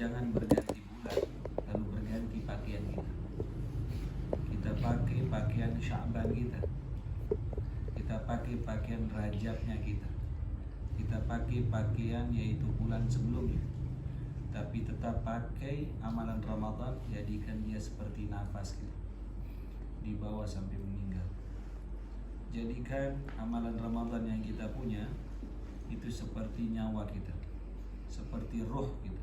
jangan berganti bulan lalu berganti pakaian kita. Kita pakai pakaian Sya'ban kita. Kita pakai pakaian Rajabnya kita. Kita pakai pakaian yaitu bulan sebelumnya. Tapi tetap pakai amalan Ramadan, jadikan dia seperti nafas kita, dibawa sampai meninggal. Jadikan amalan Ramadan yang kita punya itu seperti nyawa kita, seperti roh kita,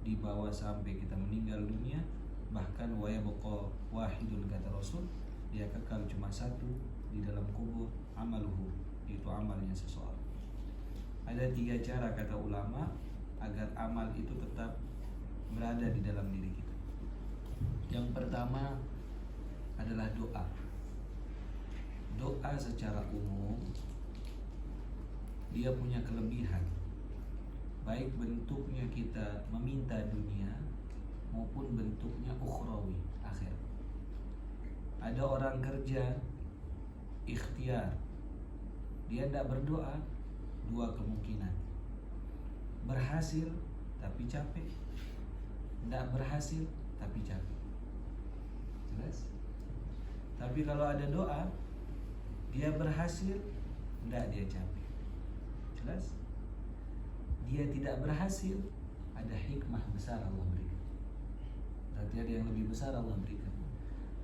dibawa sampai kita meninggal dunia. Bahkan wa yabqa wahidun, kata Rasul, dia kekal cuma satu di dalam kubur, amaluhu, itu amalnya seseorang. Ada 3 cara, kata ulama, agar amal itu tetap berada di dalam diri kita. Yang pertama adalah doa. Doa secara umum dia punya kelebihan, baik bentuknya kita meminta dunia maupun bentuknya ukhrawi, akhirat. Ada orang kerja ikhtiar, dia tidak berdoa, 2 kemungkinan: berhasil tapi capek, tidak berhasil tapi capek. Jelas? Tapi kalau ada doa, dia berhasil, tidak dia capek. Jelas? Dia tidak berhasil, ada hikmah besar Allah berikan. Berarti ada yang lebih besar Allah berikan.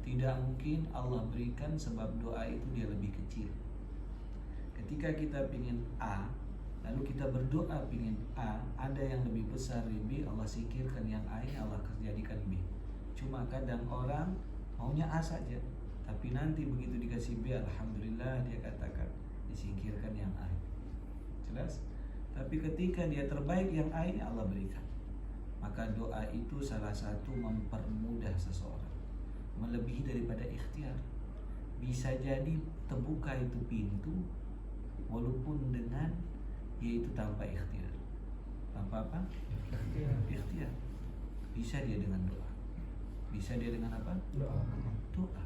Tidak mungkin Allah berikan sebab doa itu dia lebih kecil. Ketika kita pingin A, lalu kita berdoa pingin A, ada yang lebih besar dari B, Allah singkirkan yang A ini, Allah jadikan B. Cuma kadang orang maunya A saja, tapi nanti begitu dikasih B, alhamdulillah dia katakan disingkirkan yang A. Jelas? Tapi ketika dia terbaik yang A ini Allah berikan. Maka doa itu salah satu mempermudah seseorang, melebihi daripada ikhtiar. Bisa jadi terbuka itu pintu walaupun dengan yaitu tanpa ikhtiar. Tanpa apa? Ikhtiar. Bisa dia dengan doa. Bisa dia dengan apa? Doa.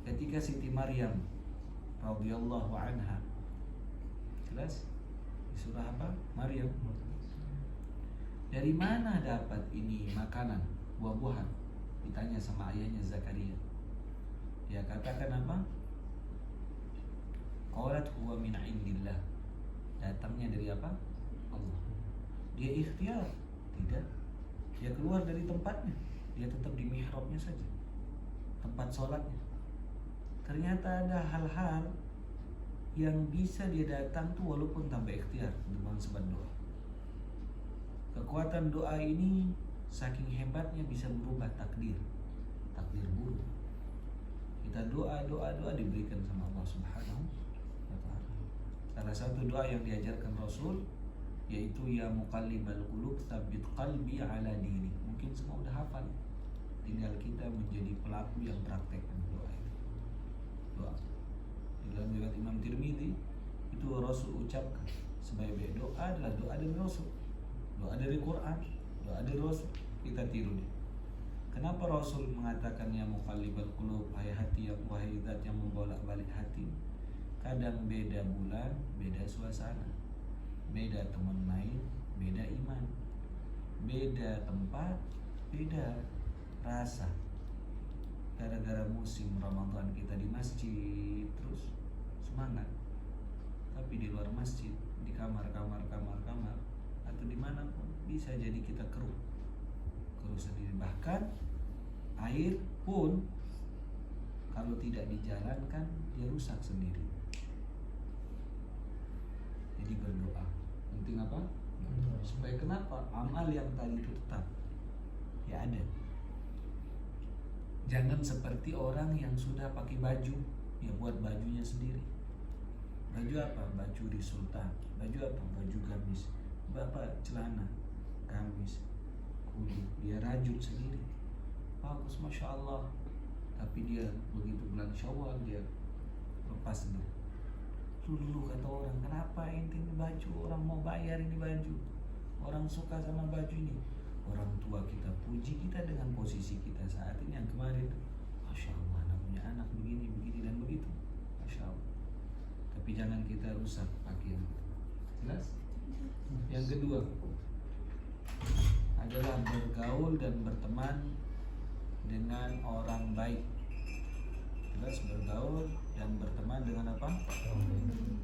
Ketika Siti Maryam radhiyallahu anha, jelas di surah apa? Maryam. Dari mana dapat ini makanan, buah-buahan? Ditanya sama ayahnya Zakaria. Dia katakan apa? Qalat huwa min indillah. Datangnya dari apa? Allah. Dia ikhtiar? Tidak. Dia keluar dari tempatnya. Dia tetap di mihrabnya saja, tempat sholatnya. Ternyata ada hal-hal yang bisa dia datang tuh walaupun tanpa ikhtiar, dengan sebab doa. Kekuatan doa ini saking hebatnya bisa merubah takdir buruk. Kita doa diberikan sama Allah Subhanahu wa ta'ala. Salah satu doa yang diajarkan Rasul yaitu ya muqallibal qulub tsabbit qalbi ala dini. Mungkin semua udah hafal, tinggal kita menjadi pelaku yang praktekkan doa itu. Doa di dalam riwayat Imam Tirmidzi itu Rasul ucapkan sebaik-baik doa adalah doa dari Rasul, doa dari Quran, doa dari Rasul. Kita tiru dia. Kenapa Rasul mengatakan ya muqallibal qulub, wahai hati yang, wahai zat yang membolak-balik hati? Kadang beda bulan, beda suasana, beda teman main, beda iman, beda tempat, beda rasa. Gara-gara musim Ramadan kita di masjid terus semangat, tapi di luar masjid, di kamar atau dimanapun bisa jadi kita keruh sendiri. Bahkan air pun kalau tidak dijalankan dia rusak sendiri. Jadi berdoa penting apa? Supaya kenapa? Amal yang tadi itu tetap ya ada. Jangan seperti orang yang sudah pakai baju, ya buat bajunya sendiri. Baju apa? Baju di sultan. Baju apa? Baju gamis. Bapak celana gamis, kudu dia rajut sendiri, bagus, masya Allah. Tapi dia begitu bulan Syawal dia lepas dulu. Dulu kata orang, kenapa ente ini baju, orang mau bayar ini baju, orang suka sama baju ini. Orang tua kita puji kita dengan posisi kita saat ini yang kemarin, masya Allah, anak punya anak begini dan begitu, masya Allah. Tapi jangan kita rusak pakaian. Jelas? Yang kedua adalah bergaul dan berteman dengan orang baik. Jelas, bergaul dan berteman dengan apa?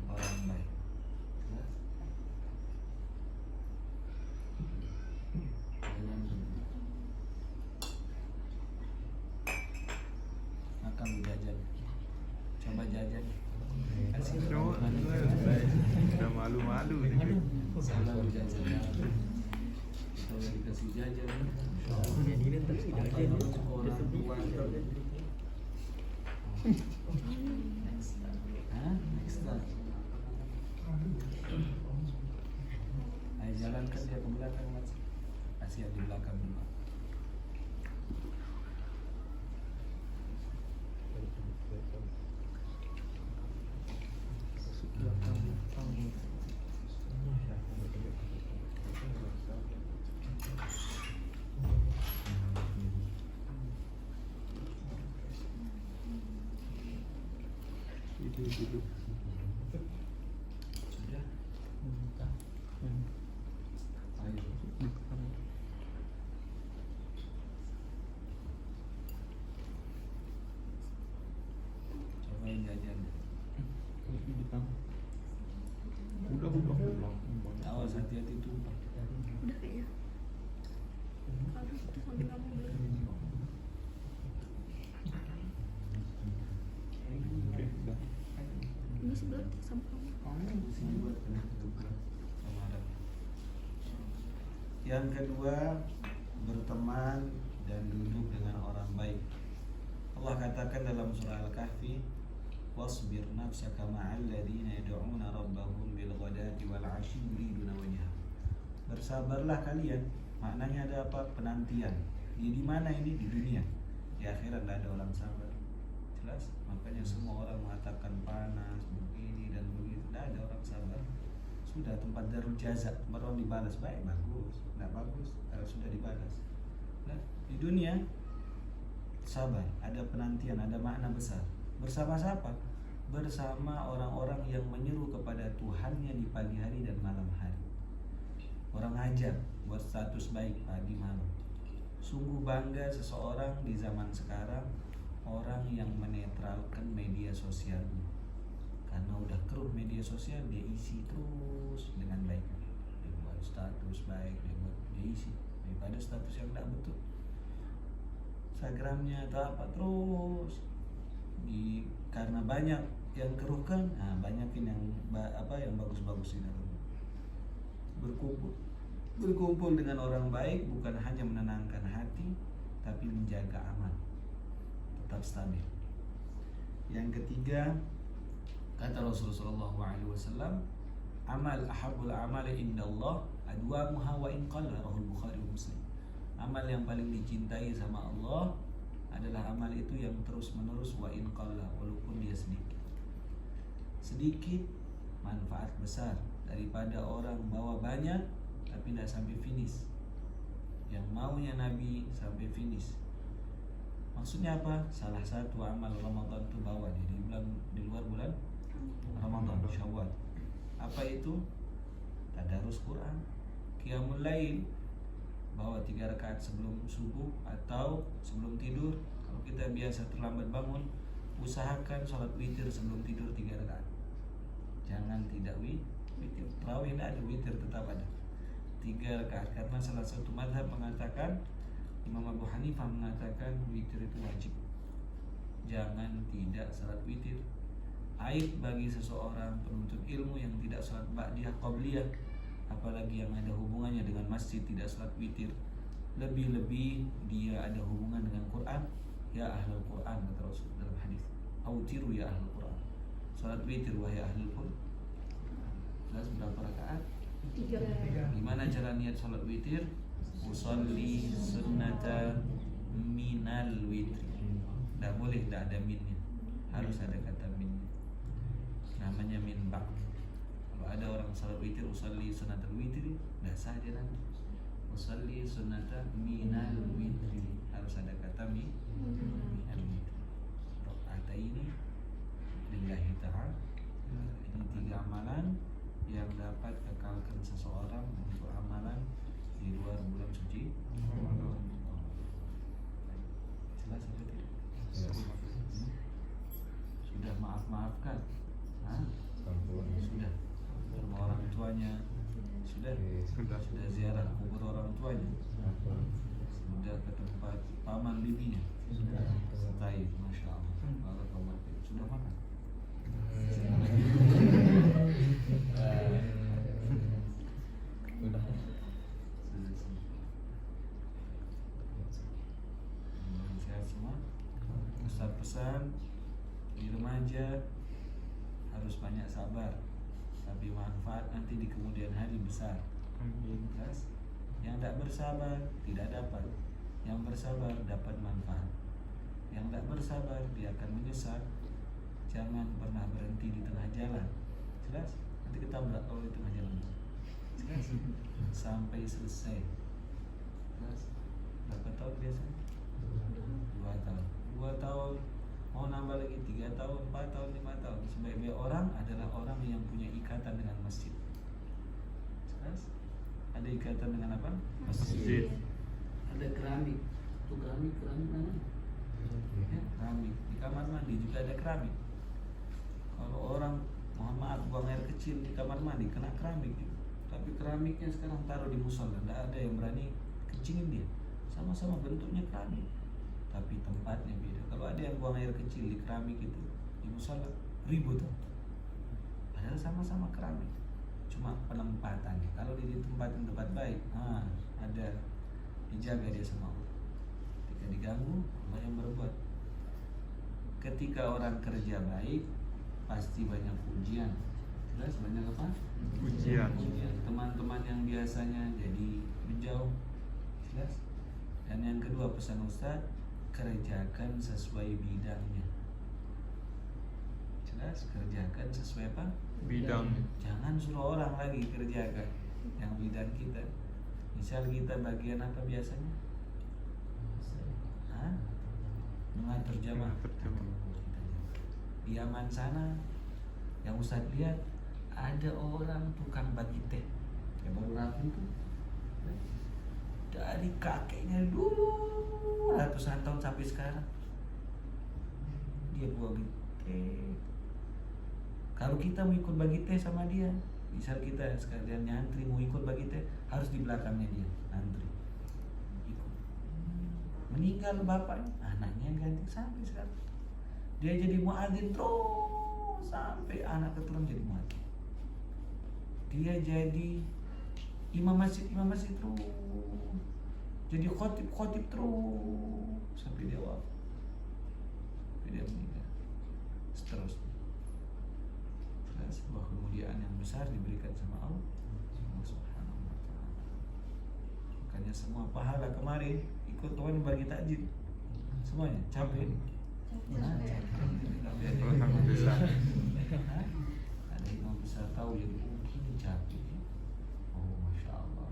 Orang baik. Jelas? Makan jajan. Coba jajan. Kasih Udah malu-malu nih. salam jajan. Kalau dikasih jajan, orang tua. Hah? Next time. Ayo jalankan dia ke belakang, Mas. Kasih yang di belakang dulu. Duduk. Sudah? Ayo. Cobain jajan. Udah. Awas, hati-hati tumpah. Udah kayaknya. Aduh, itu sampai kamu beli. Ini sebelah sama kamu. Sini buat sama ada. Yang kedua, berteman dan duduk dengan orang baik. Allah katakan dalam surah Al-Kahfi, wasbir nafsaka ma'al ladzina yad'una rabbahum bil ghadati wal 'ashyi yuriduna wajha. Bersabarlah kalian. Maknanya ada apa? Penantian. Di mana ini? Di dunia. Di akhirat tidak ada orang sabar. Jelas? Makanya semua orang mengatakan panas, begini dan begitu. Tidak ada orang sabar. Sudah tempat darul jaza, tempat orang dibalas. Baik, bagus. Tidak bagus, sudah dibalas. Nah, di dunia sabar, ada penantian, ada makna besar. Bersama siapa? Bersama orang-orang yang menyeru kepada Tuhannya di pagi hari dan malam hari. Orang ajar buat status baik pagi malam. Sungguh bangga seseorang di zaman sekarang, orang yang menetralkan media sosialnya. Karena udah keruh media sosial, dia isi terus dengan baik. Dia buat status baik, dia isi daripada status yang tidak betul. Instagramnya atau apa terus karena banyak yang keruh kan, banyakin yang yang bagus-bagus ini. Berkumpul dengan orang baik bukan hanya menenangkan hati, tapi menjaga amal tetap stabil. Yang ketiga, kata Rasulullah SAW, amal ahabul amali indallah adwamuha wa in qalla, rahul Bukhari wa Muslim. Amal yang paling dicintai sama Allah adalah amal itu yang terus menerus wa in qalla, walaupun dia sedikit. Sedikit manfaat besar daripada orang bawa banyak tapi tidak sampai finish. Yang maunya Nabi sampai finish. Maksudnya apa? Salah satu amal Ramadan itu bawa di luar bulan Ramadan, Syawal. Apa itu? Tadarus Quran, Qiyamul Lail, bawa 3 rakaat sebelum subuh atau sebelum tidur. Kalau kita biasa terlambat bangun, usahakan sholat witir sebelum tidur 3 rakaat. Jangan tidak witir. Tarawih tidak ada, witir tetap ada 3 rakaat. Karena salah satu mazhab mengatakan, Imam Abu Hanifah mengatakan witir itu wajib. Jangan tidak salat witir. Aib bagi seseorang penuntut ilmu yang tidak salat ba'diyah qabliyah, apalagi yang ada hubungannya dengan masjid tidak salat witir. Lebih-lebih dia ada hubungan dengan Quran. Ya ahlul Quran, kata Rasul dalam hadis, autiru ya ahlul Quran. Salat witir wahai ahlul Quran. Jelas berapa rakaat? 3. Gimana cara niat salat witir? Usolli sunnata minal witri. Tidak boleh tidak ada minnya, harus ada kata minnya. Namanya min bak. Kalau ada orang salat witir usolli sunnatal witri, tidak sah dia nanti. Usolli sunnata minal witri, harus ada kata minal witri. Rakaat ini lillahi ta'ala. Ini 3 amalan yang dapat kekalkan seseorang untuk amalan di luar bulan suci jelas atau tidak? Sudah maafkan? Hah? Sudah sama orang tuanya? Sudah ziarah kubur orang tuanya? Sudah ke tempat paman bibinya? Baik, masya Allah. Sudah makan? Sehat semua. Ustaz pesan di remaja harus banyak sabar, tapi manfaat nanti di kemudian hari besar. Jelas? Yang tidak bersabar tidak dapat. Yang bersabar dapat manfaat. Yang tidak bersabar dia akan menyesal. Jangan pernah berhenti di tengah jalan. Jelas? Nanti kita kalau di tengah jalan. Jelas? Sampai selesai. Jelas? Berapa tahun biasanya? 2 tahun. 2 tahun. Mau nambah lagi 3 tahun, 4 tahun, 5 tahun. Sebaik-baik orang adalah orang yang punya ikatan dengan masjid. Jelas? Ada ikatan dengan apa? Masjid. Ada keramik. Itu keramik mana? Ya, keramik. Di kamar mandi juga ada keramik. Kalau orang, mohon maaf, buang air kecil di kamar mandi kena keramik gitu. Tapi keramiknya sekarang taruh di musola, tidak ada yang berani kencingin dia. Sama-sama bentuknya keramik, tapi tempatnya beda. Kalau ada yang buang air kecil di keramik itu di musola, ribut. Padahal sama-sama keramik, cuma penempatannya. Kalau dia ditempatin tempat baik, ada dijaga dia sama Allah. Ketika diganggu, Allah yang berbuat. Ketika orang kerja baik, pasti banyak ujian. Jelas banyak apa? Ujian. Teman-teman yang biasanya jadi menjauh. Jelas. Dan yang kedua pesan Ustaz, kerjakan sesuai bidangnya. Jelas, kerjakan sesuai apa? Bidang. Jangan suruh orang lagi kerjakan yang bidang kita. Misal kita bagian apa biasanya? Mengatur jamaah. Di Yaman sana yang Ustaz lihat ada orang tukang bagi teh yang baru rapi itu dari kakeknya dulu ratusan tahun sampai sekarang dia bagi teh. Kalau kita mau ikut bagi teh sama dia, misal kita sekalian nyantri mau ikut bagi teh, harus di belakangnya dia antri ikut. Meninggal bapaknya, anaknya ganti sampai sekarang. Dia jadi muadzin terus sampai anak keturunan jadi muadzin. Dia jadi imam masjid terus. Jadi khotib terus sampai dia wafat. Sampai dia meninggal. Seterusnya. Sebuah kemuliaan yang besar diberikan sama Allah Subhanahu wa ta'ala. Makanya semua pahala kemarin ikut Tuhan bagi takjil. Semuanya capek. Alhamdulillah. Ada imam besar tahu jadi gini capek. Oh masya Allah.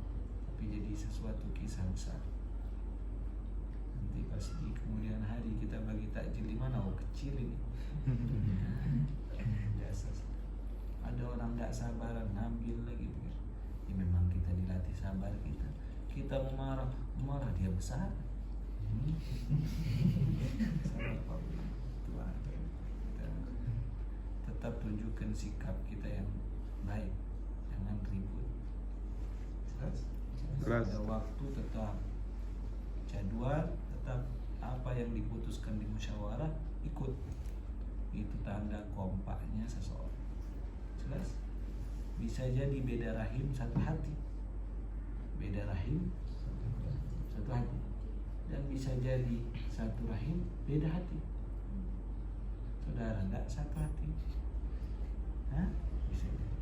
Tapi jadi sesuatu kisah besar. Nanti pas di kemudian hari kita bagi takjil di mana? Oh kecil ini. Biasa. Ada orang tidak sabaran ngambil lagi. Ya memang kita dilatih sabar kita. Kita marah dia besar. Tetap tunjukkan sikap kita yang baik, jangan ribut. Jelas. Ada waktu tetap jadwal, tetap apa yang diputuskan di musyawarah ikut. Itu tanda kompaknya seseorang. Jelas. Bisa jadi beda rahim satu hati, beda rahim satu hati. Dan bisa jadi satu rahim beda hati. Saudara enggak satu hati. Bisa jadi.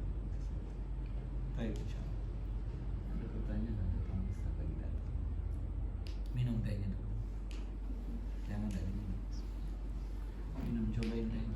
Baik, insyaallah. Ada pertanyaan, ada tamu Ustaz lagi datang. Minum tehnya dulu. Jangan dari minum. Minum, cobain tehnya.